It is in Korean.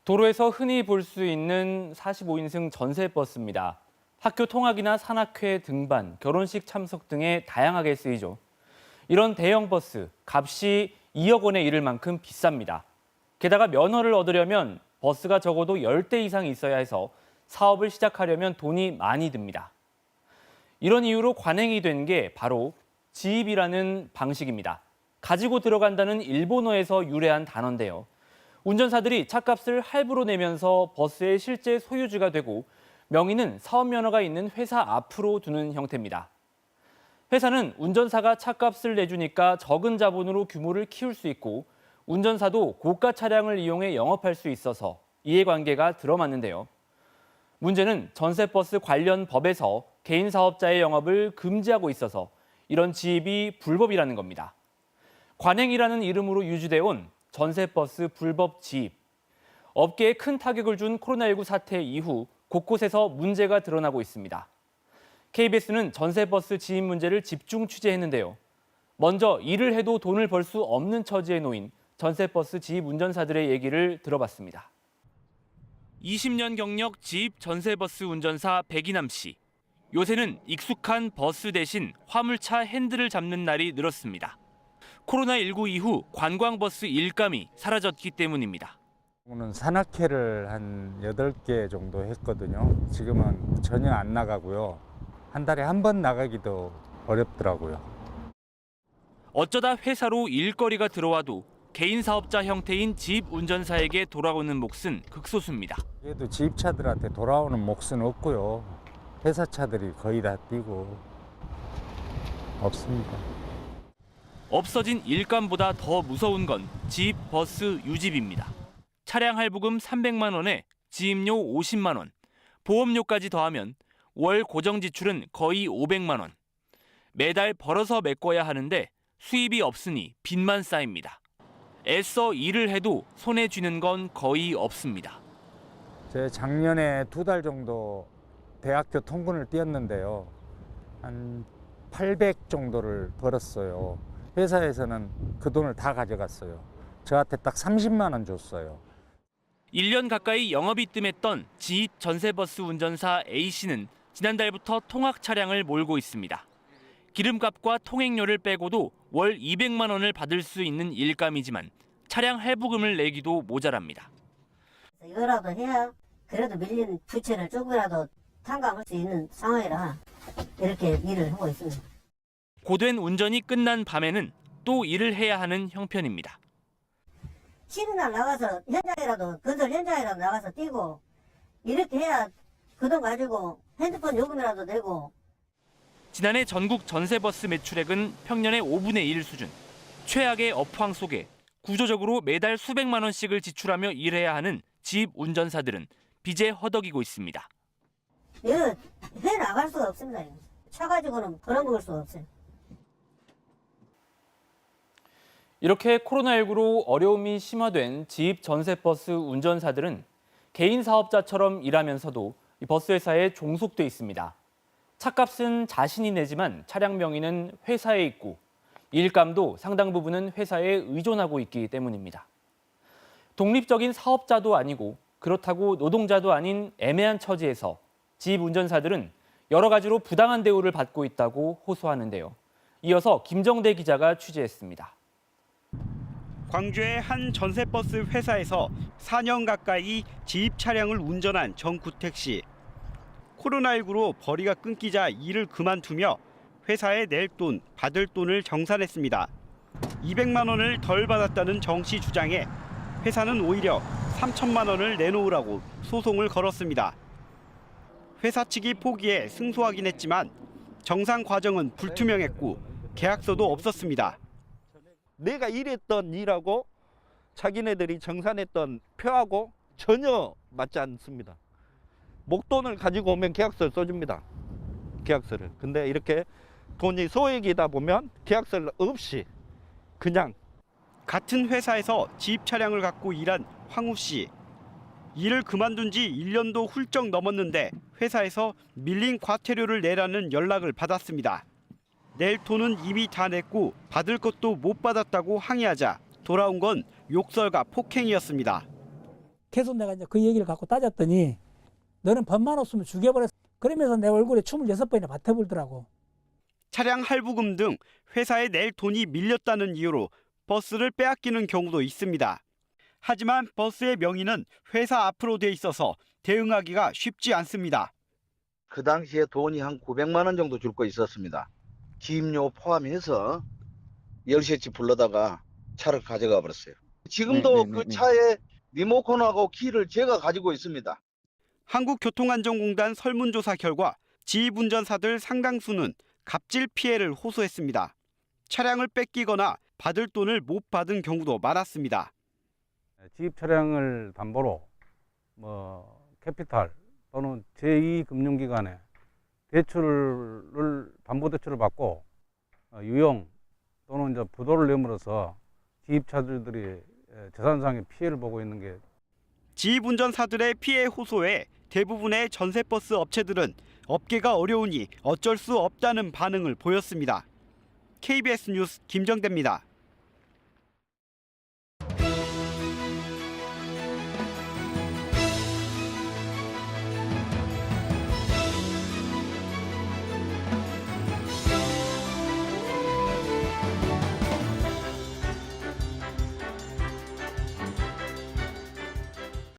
도로에서 흔히 볼 수 있는 45인승 전세버스입니다. 학교 통학이나 산악회 등반, 결혼식 참석 등에 다양하게 쓰이죠. 이런 대형 버스, 값이 2억 원에 이를 만큼 비쌉니다. 게다가 면허를 얻으려면 버스가 적어도 10대 이상 있어야 해서 사업을 시작하려면 돈이 많이 듭니다. 이런 이유로 관행이 된 게 바로 지입이라는 방식입니다. 가지고 들어간다는 일본어에서 유래한 단어인데요. 운전사들이 차값을 할부로 내면서 버스의 실제 소유주가 되고 명의는 사업면허가 있는 회사 앞으로 두는 형태입니다. 회사는 운전사가 차값을 내주니까 적은 자본으로 규모를 키울 수 있고 운전사도 고가 차량을 이용해 영업할 수 있어서 이해관계가 들어맞는데요. 문제는 전세버스 관련 법에서 개인 사업자의 영업을 금지하고 있어서 이런 지입이 불법이라는 겁니다. 관행이라는 이름으로 유지돼 온 전세버스 불법 지입. 업계에 큰 타격을 준 코로나19 사태 이후 곳곳에서 문제가 드러나고 있습니다. KBS는 전세버스 지입 문제를 집중 취재했는데요. 먼저 일을 해도 돈을 벌 수 없는 처지에 놓인 전세버스 지입 운전사들의 얘기를 들어봤습니다. 20년 경력 지입 전세버스 운전사 백이남 씨. 요새는 익숙한 버스 대신 화물차 핸들을 잡는 날이 늘었습니다. 코로나19 이후 관광버스 일감이 사라졌기 때문입니다. 오늘 산악회를 한 8개 정도 했거든요. 지금은 전혀 안 나가고요. 한 달에 한 번 나가기도 어렵더라고요. 어쩌다 회사로 일거리가 들어와도 개인 사업자 형태인 지입 운전사에게 돌아오는 몫은 극소수입니다. 그래도 지입차들한테 돌아오는 몫은 없고요. 회사 차들이 거의 다 뛰고 없습니다. 없어진 일감보다 더 무서운 건 지입 버스 유지비입니다. 차량 할부금 300만 원에 지입료 50만 원, 보험료까지 더하면 월 고정 지출은 거의 500만 원. 매달 벌어서 메꿔야 하는데 수입이 없으니 빚만 쌓입니다. 애써 일을 해도 손에 쥐는 건 거의 없습니다. 제 작년에 2달 정도 대학교 통근을 뛰었는데요. 한 800 정도를 벌었어요. 회사에서는 그 돈을 다 가져갔어요. 저한테 딱 30만 원 줬어요. 1년 가까이 영업이 뜸했던 지입 전세버스 운전사 A씨는 지난달부터 통학 차량을 몰고 있습니다. 기름값과 통행료를 빼고도 월 200만 원을 받을 수 있는 일감이지만 차량 할부금을 내기도 모자랍니다. 이거라도 해야 그래도 밀린 부채를 조금이라도 탕감할 수 있는 상황이라 이렇게 일을 하고 있습니다. 고된 운전이 끝난 밤에는 또 일을 해야 하는 형편입니다. 쉬는 날 나가서 현장이라도 건설 현장이라도 나가서 뛰고 이렇게 해야 그 돈 가지고 핸드폰 요금이라도 내고. 지난해 전국 전세버스 매출액은 평년의 5분의 1 수준. 최악의 업황 속에 구조적으로 매달 수백만 원씩을 지출하며 일해야 하는 지입 운전사들은 빚에 허덕이고 있습니다. 이거 해 나갈 수가 없습니다. 차 가지고는 벌어먹을 수가 없어요. 이렇게 코로나19로 어려움이 심화된 지입 전세버스 운전사들은 개인 사업자처럼 일하면서도 이 버스 회사에 종속돼 있습니다. 차값은 자신이 내지만 차량 명의는 회사에 있고 일감도 상당 부분은 회사에 의존하고 있기 때문입니다. 독립적인 사업자도 아니고 그렇다고 노동자도 아닌 애매한 처지에서 지입 운전사들은 여러 가지로 부당한 대우를 받고 있다고 호소하는데요. 이어서 김정대 기자가 취재했습니다. 광주의 한 전세버스 회사에서 4년 가까이 지입 차량을 운전한 정구택 씨. 코로나19로 벌이가 끊기자 일을 그만두며 회사에 낼 돈, 받을 돈을 정산했습니다. 200만 원을 덜 받았다는 정 씨 주장에 회사는 오히려 3천만 원을 내놓으라고 소송을 걸었습니다. 회사 측이 포기해 승소하긴 했지만 정산 과정은 불투명했고 계약서도 없었습니다. 내가 일했던 일하고 자기네들이 정산했던 표하고 전혀 맞지 않습니다. 목돈을 가지고 오면 계약서를 써줍니다. 계약서를. 근데 이렇게 돈이 소액이다 보면 계약서 없이 그냥. 같은 회사에서 지입 차량을 갖고 일한 황우 씨. 일을 그만둔 지 1년도 훌쩍 넘었는데 회사에서 밀린 과태료를 내라는 연락을 받았습니다. 낼 돈은 이미 다 냈고 받을 것도 못 받았다고 항의하자 돌아온 건 욕설과 폭행이었습니다. 계속 내가 이제 그 얘기를 갖고 따졌더니 너는 법만 없으면 죽여버렸어. 그러면서 내 얼굴에 춤을 6번이나 받아불더라고. 차량 할부금 등 회사에 낼 돈이 밀렸다는 이유로 버스를 빼앗기는 경우도 있습니다. 하지만 버스의 명의는 회사 앞으로 돼 있어서 대응하기가 쉽지 않습니다. 그 당시에 돈이 한 900만 원 정도 줄 거 있었습니다. 기입료 포함해서 10시쯤 불러다가 차를 가져가 버렸어요. 지금도 그 차에 리모컨하고 키를 제가 가지고 있습니다. 한국교통안전공단 설문조사 결과 지입운전사들 상당수는 갑질 피해를 호소했습니다. 차량을 뺏기거나 받을 돈을 못 받은 경우도 많았습니다. 지입 차량을 담보로 캐피탈 또는 제2금융기관에 대출을 담보대출을 받고 유용 또는 이제 부도를 내므로써 지입차주들이 재산상의 피해를 보고 있는 게 지입운전사들의 피해 호소에 대부분의 전세버스 업체들은 업계가 어려우니 어쩔 수 없다는 반응을 보였습니다. KBS 뉴스 김정대입니다.